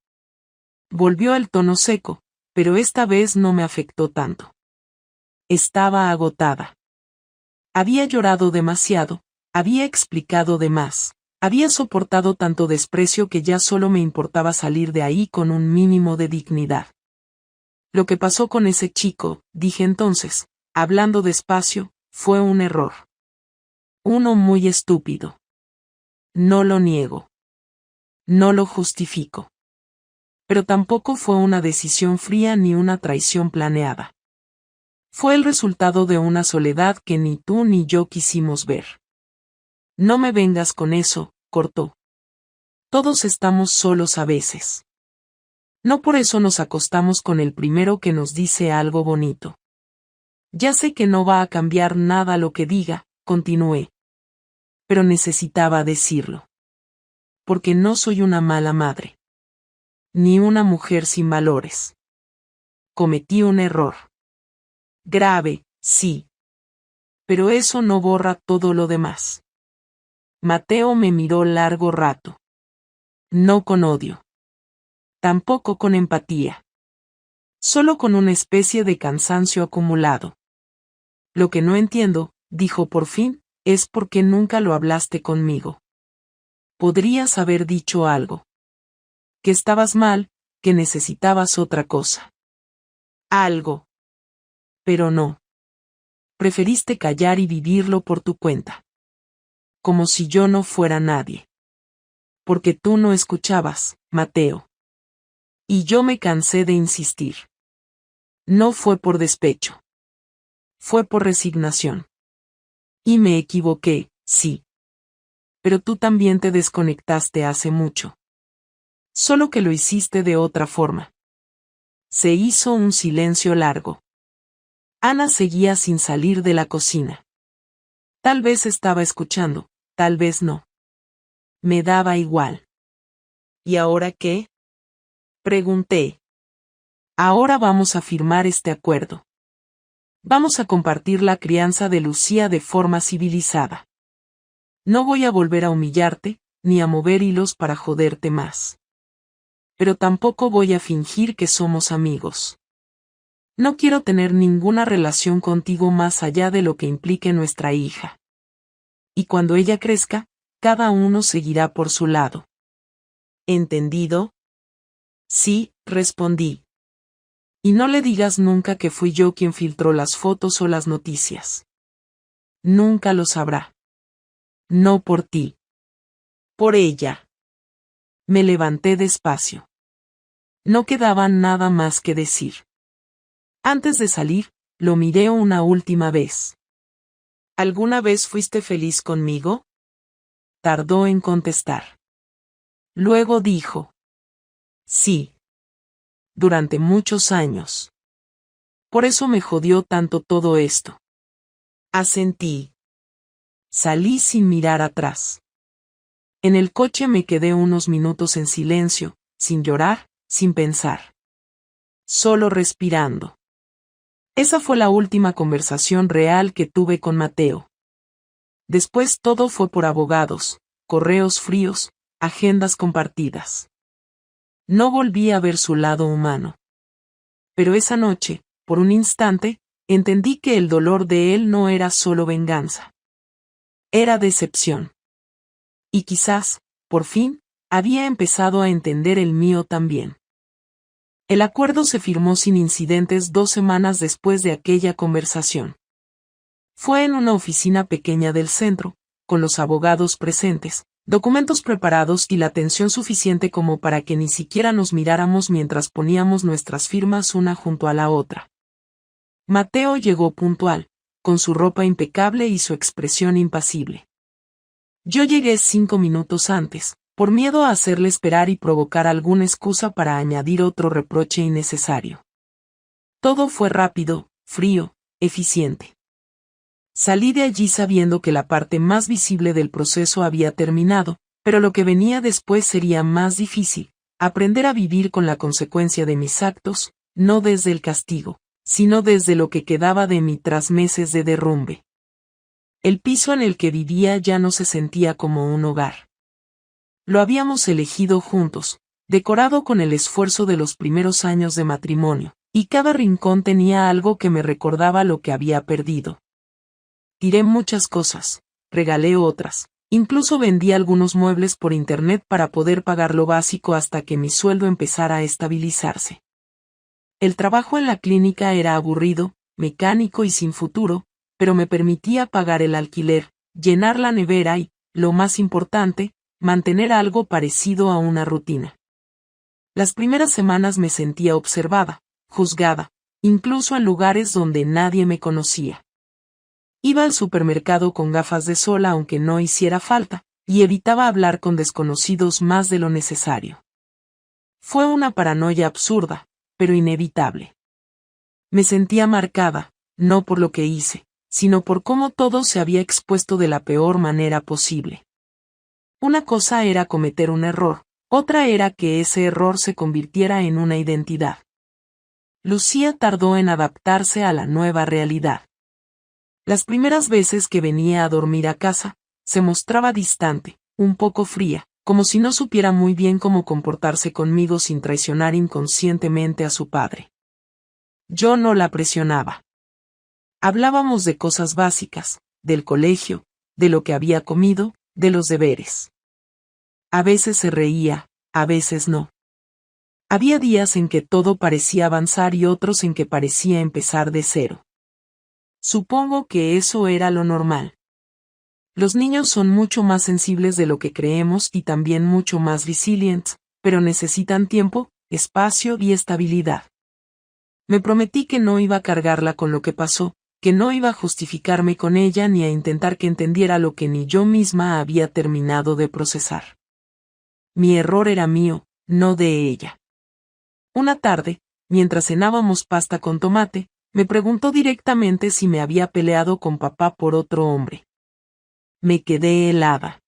Volvió al tono seco, pero esta vez no me afectó tanto. Estaba agotada. Había llorado demasiado, había explicado de más, había soportado tanto desprecio que ya solo me importaba salir de ahí con un mínimo de dignidad. Lo que pasó con ese chico, dije entonces, hablando despacio, fue un error. Uno muy estúpido. No lo niego. No lo justifico. Pero tampoco fue una decisión fría ni una traición planeada. Fue el resultado de una soledad que ni tú ni yo quisimos ver. No me vengas con eso, cortó. Todos estamos solos a veces. No por eso nos acostamos con el primero que nos dice algo bonito. Ya sé que no va a cambiar nada lo que diga, continué. Pero necesitaba decirlo. Porque no soy una mala madre. Ni una mujer sin valores. Cometí un error. Grave, sí. Pero eso no borra todo lo demás. Mateo me miró largo rato. No con odio. Tampoco con empatía. Solo con una especie de cansancio acumulado. Lo que no entiendo, dijo por fin, es por qué nunca lo hablaste conmigo. Podrías haber dicho algo. Que estabas mal, que necesitabas otra cosa. Algo. Pero no. preferiste callar y vivirlo por tu cuenta. Como si yo no fuera nadie. Porque tú no escuchabas, Mateo. Y yo me cansé de insistir. No fue por despecho. Fue por resignación. Y me equivoqué, sí. Pero tú también te desconectaste hace mucho. Solo que lo hiciste de otra forma. Se hizo un silencio largo. Ana seguía sin salir de la cocina. Tal vez estaba escuchando, tal vez no. Me daba igual. ¿Y ahora qué? Pregunté. Ahora vamos a firmar este acuerdo. Vamos a compartir la crianza de Lucía de forma civilizada. No voy a volver a humillarte, ni a mover hilos para joderte más. Pero tampoco voy a fingir que somos amigos. No quiero tener ninguna relación contigo más allá de lo que implique nuestra hija. Y cuando ella crezca, cada uno seguirá por su lado. ¿Entendido? Sí, respondí. Y no le digas nunca que fui yo quien filtró las fotos o las noticias. Nunca lo sabrá. No por ti. Por ella. Me levanté despacio. No quedaba nada más que decir. Antes de salir, lo miré una última vez. ¿Alguna vez fuiste feliz conmigo? Tardó en contestar. Luego dijo. Sí. Durante muchos años. Por eso me jodió tanto todo esto. Asentí. Salí sin mirar atrás. En el coche me quedé unos minutos en silencio, sin llorar, sin pensar. Solo respirando. Esa fue la última conversación real que tuve con Mateo. Después todo fue por abogados, correos fríos, agendas compartidas. No volví a ver su lado humano. Pero esa noche, por un instante, entendí que el dolor de él no era solo venganza. Era decepción. Y quizás, por fin, había empezado a entender el mío también. El acuerdo se firmó sin incidentes 2 semanas después de aquella conversación. Fue en una oficina pequeña del centro, con los abogados presentes, documentos preparados y la atención suficiente como para que ni siquiera nos miráramos mientras poníamos nuestras firmas una junto a la otra. Mateo llegó puntual, con su ropa impecable y su expresión impasible. Yo llegué 5 minutos antes, por miedo a hacerle esperar y provocar alguna excusa para añadir otro reproche innecesario. Todo fue rápido, frío, eficiente. Salí de allí sabiendo que la parte más visible del proceso había terminado, pero lo que venía después sería más difícil, aprender a vivir con la consecuencia de mis actos, no desde el castigo, sino desde lo que quedaba de mí tras meses de derrumbe. El piso en el que vivía ya no se sentía como un hogar. Lo habíamos elegido juntos, decorado con el esfuerzo de los primeros años de matrimonio, y cada rincón tenía algo que me recordaba lo que había perdido. Tiré muchas cosas, regalé otras, incluso vendí algunos muebles por internet para poder pagar lo básico hasta que mi sueldo empezara a estabilizarse. El trabajo en la clínica era aburrido, mecánico y sin futuro, pero me permitía pagar el alquiler, llenar la nevera y, lo más importante, mantener algo parecido a una rutina. Las primeras semanas me sentía observada, juzgada, incluso en lugares donde nadie me conocía. Iba al supermercado con gafas de sol aunque no hiciera falta, y evitaba hablar con desconocidos más de lo necesario. Fue una paranoia absurda, pero inevitable. Me sentía marcada, no por lo que hice, sino por cómo todo se había expuesto de la peor manera posible. Una cosa era cometer un error, otra era que ese error se convirtiera en una identidad. Lucía tardó en adaptarse a la nueva realidad. Las primeras veces que venía a dormir a casa, se mostraba distante, un poco fría, como si no supiera muy bien cómo comportarse conmigo sin traicionar inconscientemente a su padre. Yo no la presionaba. Hablábamos de cosas básicas, del colegio, de lo que había comido, de los deberes. A veces se reía, a veces no. Había días en que todo parecía avanzar y otros en que parecía empezar de cero. Supongo que eso era lo normal. Los niños son mucho más sensibles de lo que creemos y también mucho más resilientes, pero necesitan tiempo, espacio y estabilidad. Me prometí que no iba a cargarla con lo que pasó, que no iba a justificarme con ella ni a intentar que entendiera lo que ni yo misma había terminado de procesar. Mi error era mío, no de ella. Una tarde, mientras cenábamos pasta con tomate, me preguntó directamente si me había peleado con papá por otro hombre. Me quedé helada.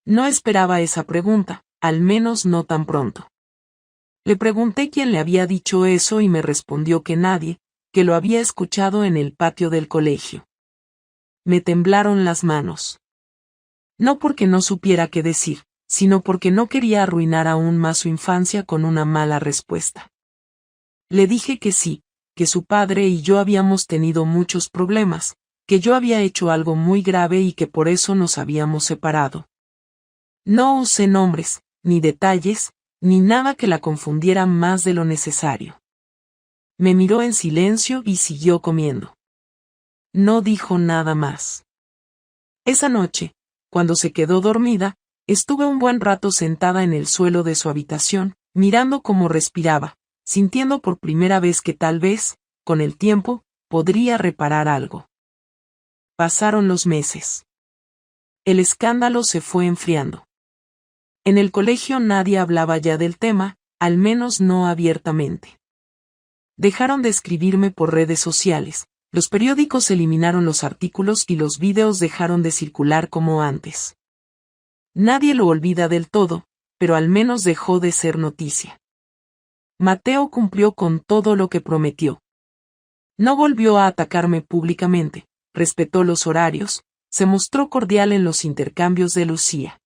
No esperaba esa pregunta, al menos no tan pronto. Le pregunté quién le había dicho eso y me respondió que nadie, que lo había escuchado en el patio del colegio. Me temblaron las manos. No porque no supiera qué decir, sino porque no quería arruinar aún más su infancia con una mala respuesta. Le dije que sí, que su padre y yo habíamos tenido muchos problemas, que yo había hecho algo muy grave y que por eso nos habíamos separado. No usé nombres, ni detalles, ni nada que la confundiera más de lo necesario. Me miró en silencio y siguió comiendo. No dijo nada más. Esa noche, cuando se quedó dormida, estuve un buen rato sentada en el suelo de su habitación, mirando cómo respiraba, sintiendo por primera vez que tal vez, con el tiempo, podría reparar algo. Pasaron los meses. El escándalo se fue enfriando. En el colegio nadie hablaba ya del tema, al menos no abiertamente. Dejaron de escribirme por redes sociales, los periódicos eliminaron los artículos y los vídeos dejaron de circular como antes. Nadie lo olvida del todo, pero al menos dejó de ser noticia. Mateo cumplió con todo lo que prometió. No volvió a atacarme públicamente, respetó los horarios, se mostró cordial en los intercambios de Lucía.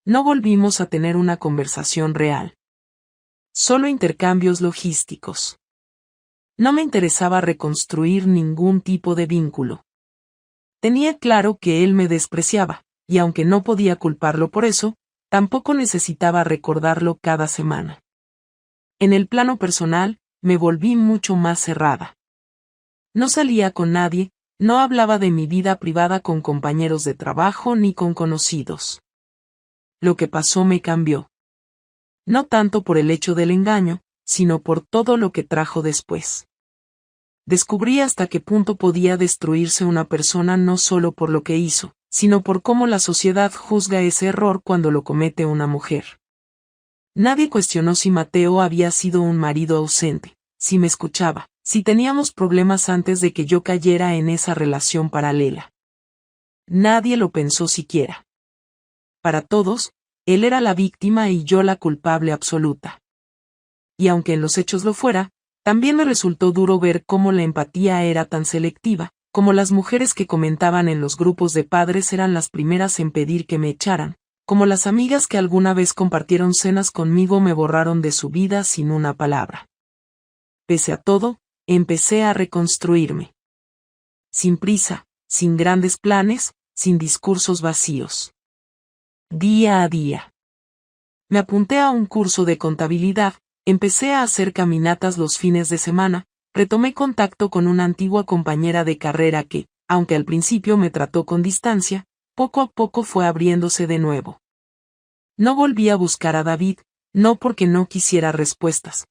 No volvimos a tener una conversación real. Solo intercambios logísticos. No me interesaba reconstruir ningún tipo de vínculo. Tenía claro que él me despreciaba, y aunque no podía culparlo por eso, tampoco necesitaba recordarlo cada semana. En el plano personal, me volví mucho más cerrada. No salía con nadie, no hablaba de mi vida privada con compañeros de trabajo ni con conocidos. Lo que pasó me cambió. No tanto por el hecho del engaño, sino por todo lo que trajo después. Descubrí hasta qué punto podía destruirse una persona no solo por lo que hizo, sino por cómo la sociedad juzga ese error cuando lo comete una mujer. Nadie cuestionó si Mateo había sido un marido ausente, si me escuchaba, si teníamos problemas antes de que yo cayera en esa relación paralela. Nadie lo pensó siquiera. Para todos, él era la víctima y yo la culpable absoluta. Y aunque en los hechos lo fuera, también me resultó duro ver cómo la empatía era tan selectiva, como las mujeres que comentaban en los grupos de padres eran las primeras en pedir que me echaran, como las amigas que alguna vez compartieron cenas conmigo me borraron de su vida sin una palabra. Pese a todo, empecé a reconstruirme. Sin prisa, sin grandes planes, sin discursos vacíos. Día a día. Me apunté a un curso de contabilidad, empecé a hacer caminatas los fines de semana, retomé contacto con una antigua compañera de carrera que, aunque al principio me trató con distancia, poco a poco fue abriéndose de nuevo. No volví a buscar a David, no porque no quisiera respuestas,